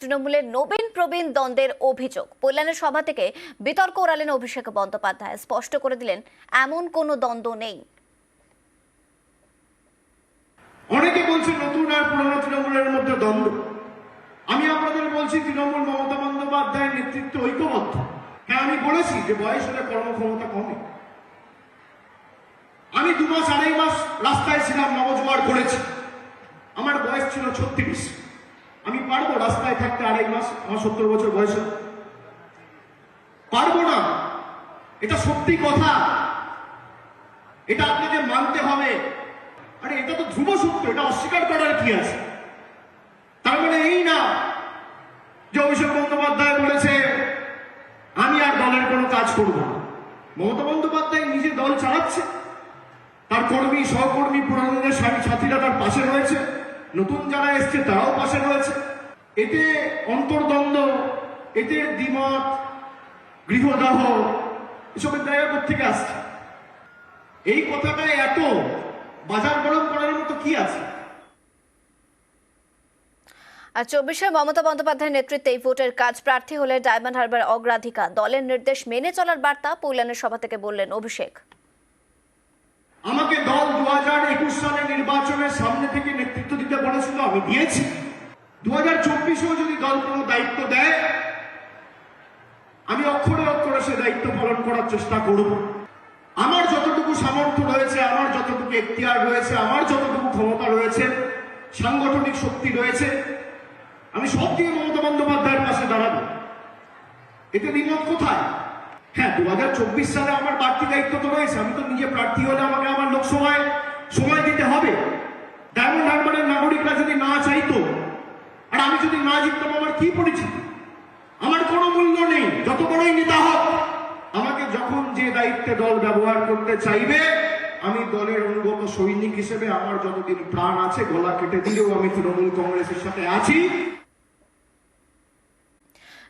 তৃণমূলের নবীন প্রবীণ দ্বন্দ্বের অভিযোগ। কল্যাণের সভা থেকে বিতর্ক ওড়ালেন অভিষেক বন্দ্যোপাধ্যায়। স্পষ্ট করে দিলেন এমন কোনো দ্বন্দ্ব নেই। অনেকে বলছে নতুন আর পুরনো তৃণমূলের মধ্যে দ্বন্দ্ব। আমি আপনাদের বলছি তৃণমূল মমতা বন্দ্যোপাধ্যায়ের নেতৃত্বে ঐক্যবদ্ধ। হ্যাঁ, আমি বলেছি যে বয়স হলে কর্মক্ষমতা কমে। আমি 2 মাস 2.5 মাস রাস্তায় ছিলাম, নবজোয়ার করেছি। আমার বয়স ছিল 36। আমি পারবো রাস্তায় থাকতে 2.5 মাস? আমার 70 বছর বয়স, পারবো না। এটা সত্যি কথা, এটা আপনাকে মানতে হবে। আরে এটা তো ধ্রুব সত্য, এটা অস্বীকার করার কি আছে? তার মানে এই না যে অভিষেক বন্দ্যোপাধ্যায় বলেছে আমি আর দলের কোনো কাজ করব না। মমতা বন্দ্যোপাধ্যায় নিজে দল চালাচ্ছে, তার কর্মী সহকর্মী পুরানোদের সাথীরা তার পাশে রয়েছে, নতুন যারা এসছে তারাও পাশে রয়েছে। এতে অন্তর্দ্বন্দ্ব, এতে দ্বিমত, গৃহদাহ, এসবের জায়গা থেকে আসছে। এই কথাটায় এত বাজার গরম করার মতো কি আছে? আর 24-এ মমতা বন্দ্যোপাধ্যায়ের নেতৃত্বে এই ভোটের কাজ প্রার্থী হলে ডায়মন্ড হারবার অগ্রাধিকার। দলের নির্দেশ মেনে চলার বার্তা কল্যাণের সভা থেকে বললেন অভিষেক। আমাকে দল 2021 সালে নির্বাচনের সামনে থেকে নেতৃত্ব দিতে বলেছিল, আমি দিয়েছি। 2024-এও যদি দল কোনো দায়িত্ব দেয়, আমি অক্ষরে অক্ষরে সে দায়িত্ব পালন করার চেষ্টা করব। আমার যতটুকু সামর্থ্য রয়েছে, আমার যতটুকু এখতিয়ার রয়েছে, আমার যতটুকু ক্ষমতা রয়েছে, সাংগঠনিক শক্তি রয়েছে, আমি সব দিয়ে মমতা বন্দ্যোপাধ্যায়ের পাশে দাঁড়াবো। এতে দ্বিমত কোথায়? হ্যাঁ, 2024 সালে আমার বাড়তি দায়িত্ব তো রয়েছে। আমি তো নিজে প্রার্থী হলে আমাকে আমার লোকসভায় সময় দিতে হবে। ডায়মন্ড হারবারের নাগরিকরা যদি না চাইতো আর আমি যদি না জিততাম, আমার কি পরিচিতি? আমার কোনো মূল্য নেই, যত বড়ই নেতা হোক। আমাকে যখন যে দায়িত্বে দল ব্যবহার করতে চাইবে, আমি দলের অনুগত সৈনিক হিসেবে আমার যতদিন প্রাণ আছে, গলা কেটে দিলেও আমি তৃণমূল কংগ্রেসের সাথে আছি।